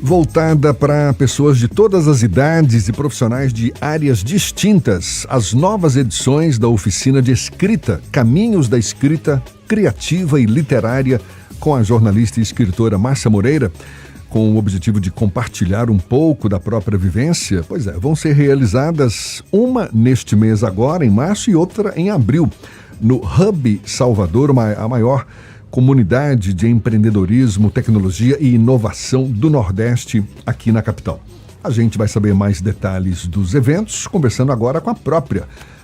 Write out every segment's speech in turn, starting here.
voltada para pessoas de todas as idades e profissionais de áreas distintas. As novas edições da oficina de escrita, Caminhos da Escrita Criativa e Literária, com a jornalista e escritora Márcia Moreira, com o objetivo de compartilhar um pouco da própria vivência. Pois é, vão ser realizadas uma neste mês agora, em março, e outra em abril, no Hub Salvador, a maior comunidade de empreendedorismo, tecnologia e inovação do Nordeste, aqui na capital. A gente vai saber mais detalhes dos eventos, conversando agora com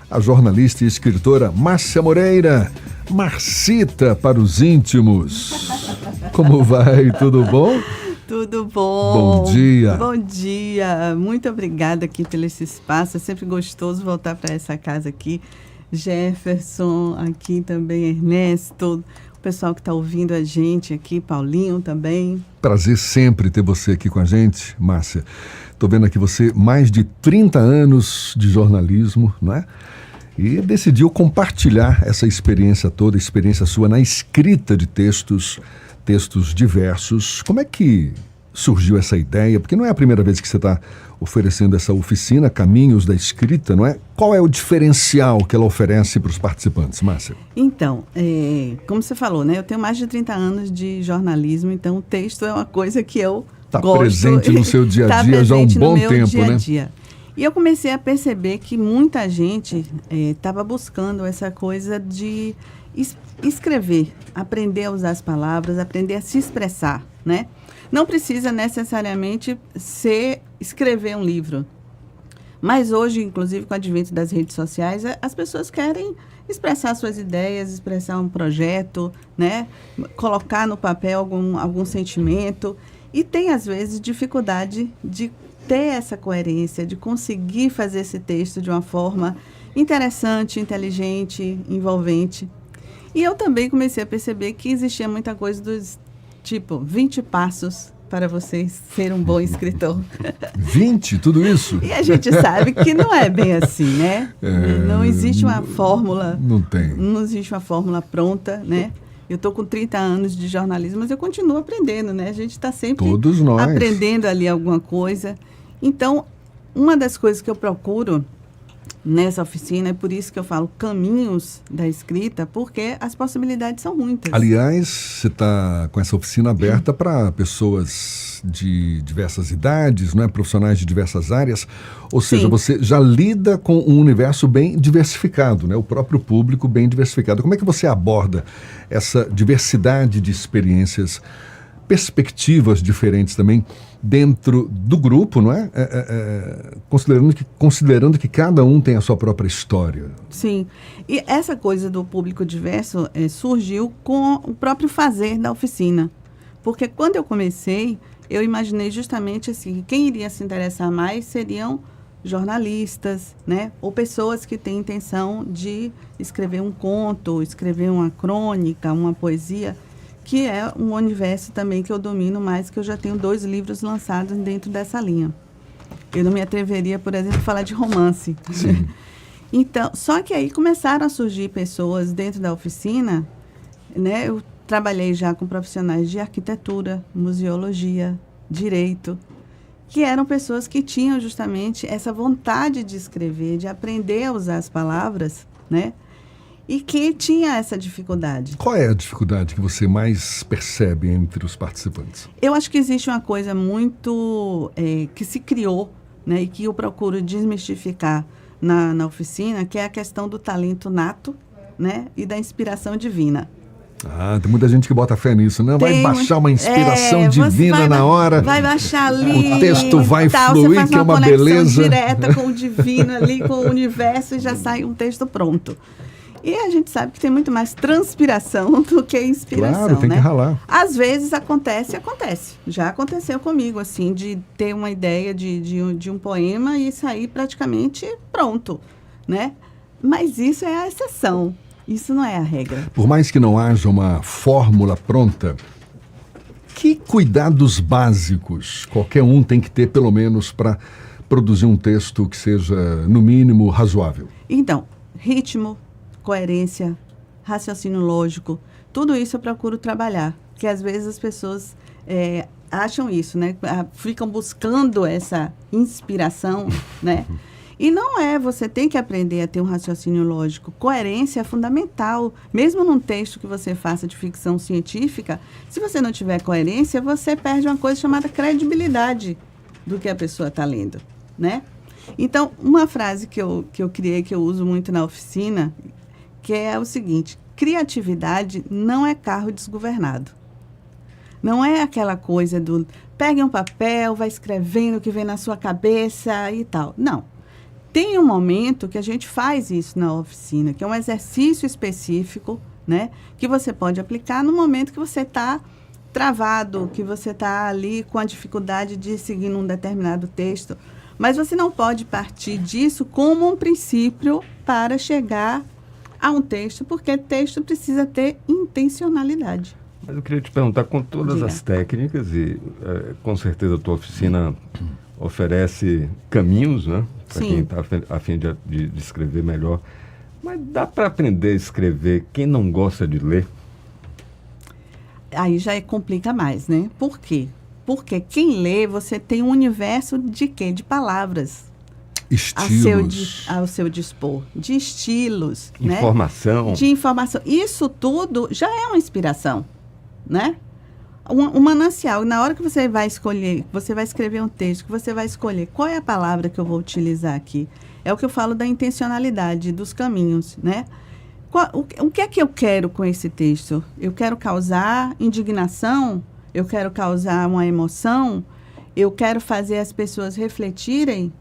a jornalista e escritora Márcia Moreira. Marcita para os íntimos. Como vai? Tudo bom? Tudo bom. Bom dia. Bom dia. Muito obrigada aqui pelo esse espaço. É sempre gostoso voltar para essa casa aqui. Jefferson, aqui também Ernesto, o pessoal que está ouvindo a gente aqui, Paulinho também. Prazer sempre ter você aqui com a gente, Márcia. Estou vendo aqui você, mais de 30 anos de jornalismo, não é? E decidiu compartilhar essa experiência toda, experiência sua na escrita de textos diversos. Como é que surgiu essa ideia? Porque não é a primeira vez que você está oferecendo essa oficina, Caminhos da Escrita, não é? Qual é o diferencial que ela oferece para os participantes, Márcia? Então, como você falou, né? Eu tenho mais de 30 anos de jornalismo, então o texto é uma coisa que eu gosto. Está presente no seu dia a dia já há um bom tempo, né? Dia. E eu comecei a perceber que muita gente estava buscando essa coisa de escrever, aprender a usar as palavras, aprender a se expressar, né? Não precisa necessariamente escrever um livro. Mas hoje, inclusive com o advento das redes sociais, as pessoas querem expressar suas ideias, expressar um projeto, né? Colocar no papel algum sentimento. E tem, às vezes, dificuldade de ter essa coerência, de conseguir fazer esse texto de uma forma interessante, inteligente, envolvente. E eu também comecei a perceber que existia muita coisa dos, tipo, 20 passos para você ser um bom escritor. 20? Tudo isso? E a gente sabe que não é bem assim, né? Não existe uma fórmula. Não tem. Não existe uma fórmula pronta, né? Eu estou com 30 anos de jornalismo, mas eu continuo aprendendo, né? A gente está sempre Todos nós aprendendo ali alguma coisa. Então, uma das coisas que eu procuro nessa oficina, é por isso que eu falo caminhos da escrita, porque as possibilidades são muitas. Aliás, você está com essa oficina aberta para pessoas de diversas idades, não é? Profissionais de diversas áreas, ou seja, você já lida com um universo bem diversificado, né? O próprio público bem diversificado. Como é que você aborda essa diversidade de experiências, perspectivas diferentes também dentro do grupo, não é? Considerando que cada um tem a sua própria história. Sim. E essa coisa do público diverso surgiu com o próprio fazer da oficina. Porque quando eu comecei, eu imaginei justamente assim, que quem iria se interessar mais seriam jornalistas, né? Ou pessoas que têm intenção de escrever um conto, escrever uma crônica, uma poesia, que é um universo também que eu domino mais, que eu já tenho 2 livros lançados dentro dessa linha. Eu não me atreveria, por exemplo, a falar de romance. Sim. Então, só que aí começaram a surgir pessoas dentro da oficina, né? Eu trabalhei já com profissionais de arquitetura, museologia, direito, que eram pessoas que tinham justamente essa vontade de escrever, de aprender a usar as palavras, né? E que tinha essa dificuldade. Qual é a dificuldade que você mais percebe entre os participantes? Eu acho que existe uma coisa muito que se criou, né, e que eu procuro desmistificar na oficina, que é a questão do talento nato, né, e da inspiração divina. Tem muita gente que bota fé nisso, né? Vai baixar uma inspiração divina na hora. Vai baixar ali. O texto vai fluir, que é uma beleza. Direta com o divino ali, com o universo, e já sai um texto pronto. E a gente sabe que tem muito mais transpiração do que inspiração, claro, tem né? que ralar. Às vezes acontece. Já aconteceu comigo, assim, de ter uma ideia de um poema e sair praticamente pronto, né? Mas isso é a exceção. Isso não é a regra. Por mais que não haja uma fórmula pronta, que cuidados básicos qualquer um tem que ter, pelo menos, para produzir um texto que seja, no mínimo, razoável? Então, ritmo, coerência, raciocínio lógico, tudo isso eu procuro trabalhar. Que às vezes as pessoas acham isso, né? Ficam buscando essa inspiração, né? E não é, você tem que aprender a ter um raciocínio lógico. Coerência é fundamental. Mesmo num texto que você faça de ficção científica, se você não tiver coerência, você perde uma coisa chamada credibilidade do que a pessoa está lendo, né? Então, uma frase que eu criei, que eu uso muito na oficina, que é o seguinte: criatividade não é carro desgovernado. Não é aquela coisa do pegue um papel, vai escrevendo o que vem na sua cabeça e tal. Não. Tem um momento que a gente faz isso na oficina, que é um exercício específico, né? Que você pode aplicar no momento que você está travado, que você está ali com a dificuldade de seguir num determinado texto. Mas você não pode partir disso como um princípio para chegar a um texto, porque texto precisa ter intencionalidade. Mas eu queria te perguntar, com todas Diga. as técnicas, e com certeza a tua oficina oferece caminhos, né? Para Sim. quem está a fim de escrever melhor. Mas dá para aprender a escrever quem não gosta de ler? Aí já complica mais, né? Por quê? Porque quem lê, você tem um universo de quê? De palavras. Estilos. Ao seu dispor. De estilos, né? Informação. De informação. Isso tudo já é uma inspiração, né? Um manancial. Na hora que você vai escolher, você vai escrever um texto, que você vai escolher qual é a palavra que eu vou utilizar aqui. É o que eu falo da intencionalidade, dos caminhos, né? O que é que eu quero com esse texto? Eu quero causar indignação? Eu quero causar uma emoção? Eu quero fazer as pessoas refletirem?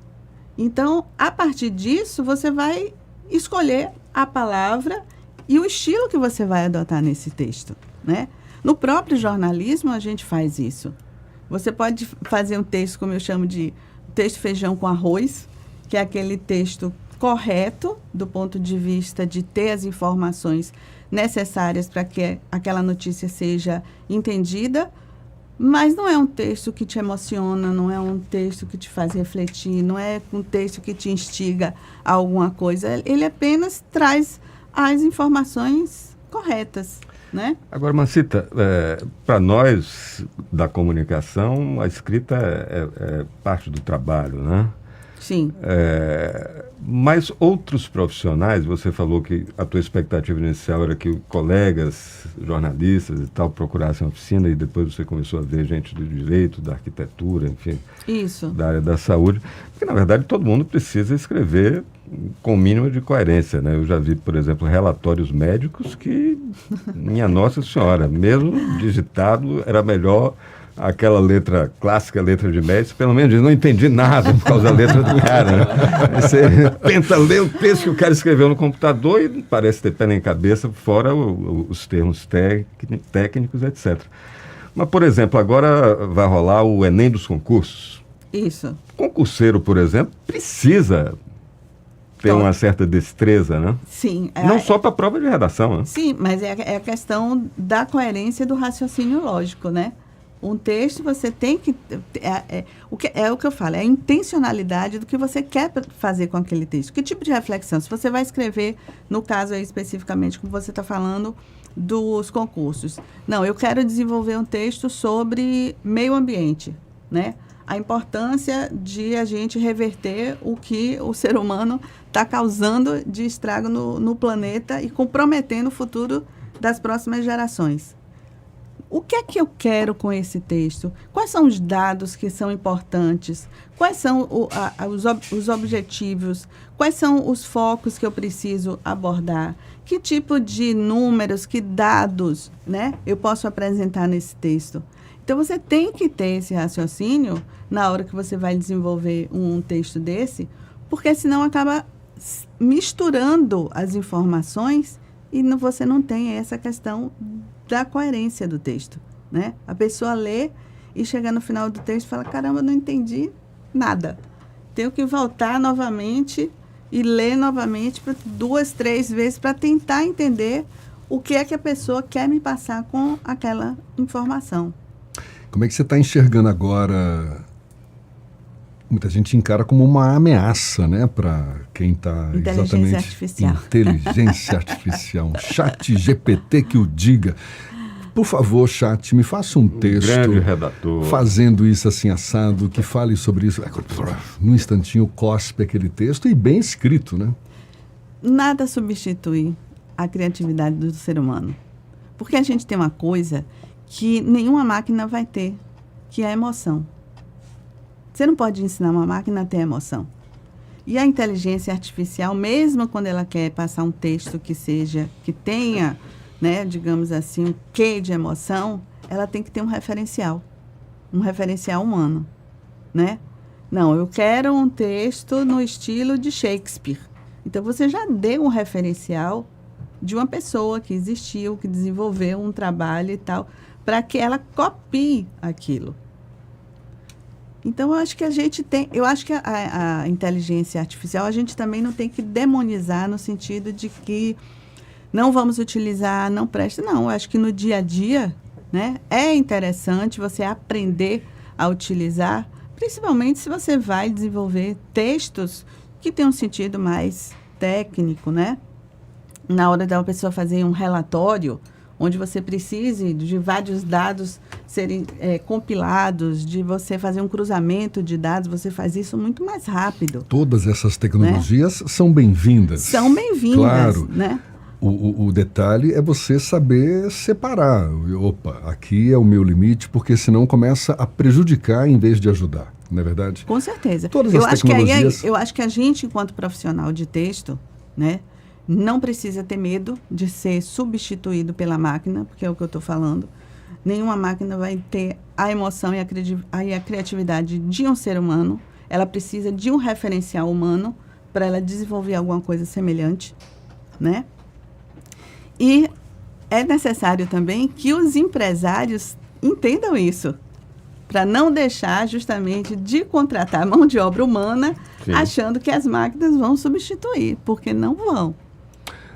Então, a partir disso, você vai escolher a palavra e o estilo que você vai adotar nesse texto, né? No próprio jornalismo, a gente faz isso. Você pode fazer um texto, como eu chamo de texto feijão com arroz, que é aquele texto correto do ponto de vista de ter as informações necessárias para que aquela notícia seja entendida, mas não é um texto que te emociona, não é um texto que te faz refletir, não é um texto que te instiga a alguma coisa. Ele apenas traz as informações corretas, né? Agora, Marcita, para nós da comunicação, a escrita é parte do trabalho, né? Sim. Mas outros profissionais, você falou que a tua expectativa inicial era que colegas, jornalistas e tal, procurassem oficina, e depois você começou a ver gente do direito, da arquitetura, enfim, Isso. da área da saúde, porque na verdade todo mundo precisa escrever com o mínimo de coerência, né? Eu já vi, por exemplo, relatórios médicos que, minha Nossa Senhora, mesmo digitado, era melhor aquela letra clássica, letra de médico, pelo menos eu não entendi nada por causa da letra do cara, né? Você tenta ler o texto que o cara escreveu no computador e parece ter pé nem cabeça, fora os termos técnicos, etc. Mas, por exemplo, agora vai rolar o Enem dos concursos. Isso. O concurseiro, por exemplo, precisa ter uma certa destreza, né? Sim. Não só para a prova de redação, né? Sim, mas é a questão da coerência do raciocínio lógico, né? Um texto você tem que... É o que eu falo, é a intencionalidade do que você quer fazer com aquele texto. Que tipo de reflexão? Se você vai escrever, no caso aí especificamente, como você está falando, dos concursos. Não, eu quero desenvolver um texto sobre meio ambiente, né? A importância de a gente reverter o que o ser humano está causando de estrago no planeta e comprometendo o futuro das próximas gerações. O que é que eu quero com esse texto? Quais são os dados que são importantes? Quais são os objetivos? Quais são os focos que eu preciso abordar? Que tipo de números, que dados, né, eu posso apresentar nesse texto? Então, você tem que ter esse raciocínio na hora que você vai desenvolver um texto desse, porque senão acaba misturando as informações e você não tem essa questão da coerência do texto, né? A pessoa lê e chega no final do texto e fala, caramba, não entendi nada. Tenho que voltar novamente e ler novamente 2, 3 vezes para tentar entender o que é que a pessoa quer me passar com aquela informação. Como é que você está enxergando agora? Muita gente encara como uma ameaça, né, para quem está exatamente... Artificial. Inteligência artificial. Um chat GPT que o diga. Por favor, chat, me faça um texto. Grande redator. Fazendo isso assim assado, que fale sobre isso. Num instantinho, cospe aquele texto e bem escrito, né? Nada substitui a criatividade do ser humano. Porque a gente tem uma coisa que nenhuma máquina vai ter, que é a emoção. Você não pode ensinar uma máquina a ter emoção. E a inteligência artificial, mesmo quando ela quer passar um texto que tenha, né, digamos assim, um quê de emoção, ela tem que ter um referencial humano, né? Não, eu quero um texto no estilo de Shakespeare. Então, você já deu um referencial de uma pessoa que existiu, que desenvolveu um trabalho e tal, para que ela copie aquilo. Então, eu acho que a inteligência artificial, a gente também não tem que demonizar no sentido de que não vamos utilizar, não presta. Não, eu acho que no dia a dia, né, é interessante você aprender a utilizar, principalmente se você vai desenvolver textos que têm um sentido mais técnico, né? Na hora da pessoa fazer um relatório, onde você precise de vários dados serem compilados, de você fazer um cruzamento de dados, você faz isso muito mais rápido. Todas essas tecnologias, né, são bem-vindas. São bem-vindas, claro, né? O detalhe é você saber separar. Opa, aqui é o meu limite, porque senão começa a prejudicar em vez de ajudar, não é verdade? Com certeza. Todas as tecnologias... eu acho que a gente, enquanto profissional de texto, né, não precisa ter medo de ser substituído pela máquina, porque é o que eu estou falando. Nenhuma máquina vai ter a emoção e a criatividade de um ser humano. Ela precisa de um referencial humano para ela desenvolver alguma coisa semelhante, né? E é necessário também que os empresários entendam isso, para não deixar justamente de contratar mão de obra humana, sim, achando que as máquinas vão substituir, porque não vão.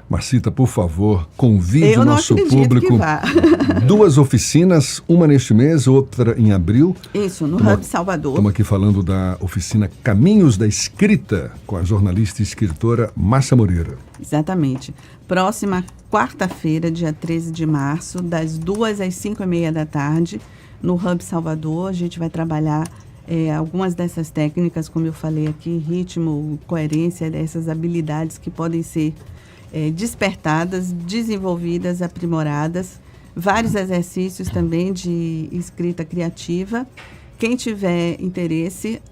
Marcita, por favor, convide o nosso público. 2 oficinas, uma neste mês, outra em abril. Isso, no Hub Salvador. Estamos aqui falando da oficina Caminhos da Escrita, com a jornalista e escritora Márcia Moreira. Exatamente. Próxima quarta-feira, dia 13 de março, das 2 às 5h30 da tarde, no Hub Salvador. A gente vai trabalhar algumas dessas técnicas, como eu falei aqui, ritmo, coerência, dessas habilidades que podem ser despertadas, desenvolvidas, aprimoradas. Vários exercícios também de escrita criativa. Quem tiver interesse,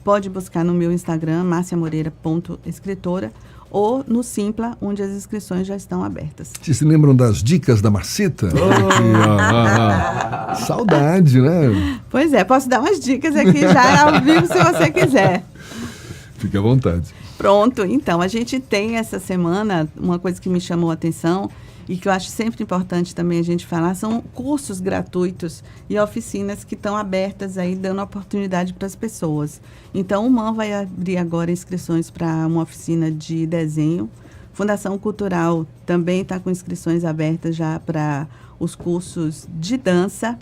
pode buscar no meu Instagram, marciamoreira.escritora, ou no Simpla, onde as inscrições já estão abertas. Vocês se lembram das dicas da Marcita? Saudade, né? Pois é, posso dar umas dicas aqui já ao vivo, se você quiser. Fique à vontade. Pronto, então, a gente tem essa semana, uma coisa que me chamou a atenção e que eu acho sempre importante também a gente falar, são cursos gratuitos e oficinas que estão abertas aí, dando oportunidade para as pessoas. Então, o MAN vai abrir agora inscrições para uma oficina de desenho. Fundação Cultural também está com inscrições abertas já para os cursos de dança.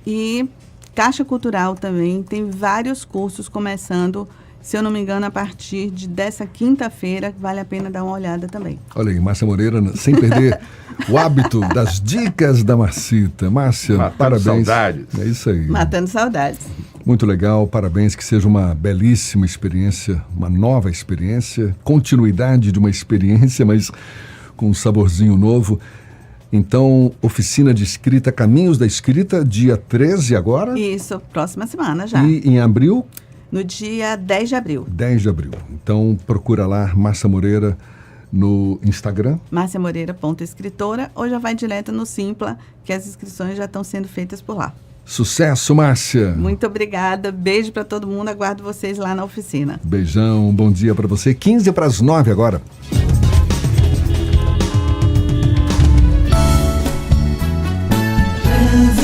E Caixa Cultural também tem vários cursos começando, se eu não me engano, a partir dessa quinta-feira, vale a pena dar uma olhada também. Olha aí, Márcia Moreira, sem perder o hábito das dicas da Marcita. Márcia, matando parabéns. Saudades. É isso aí. Matando saudades. Muito legal, parabéns, que seja uma belíssima experiência, uma nova experiência, continuidade de uma experiência, mas com um saborzinho novo. Então, oficina de escrita, Caminhos da Escrita, dia 13 agora? Isso, próxima semana já. E em abril? No dia 10 de abril. 10 de abril. Então, procura lá, Márcia Moreira, no Instagram. marciamoreira.escritora, ou já vai direto no Simpla, que as inscrições já estão sendo feitas por lá. Sucesso, Márcia. Muito obrigada. Beijo para todo mundo. Aguardo vocês lá na oficina. Beijão, bom dia para você. 8:45 agora.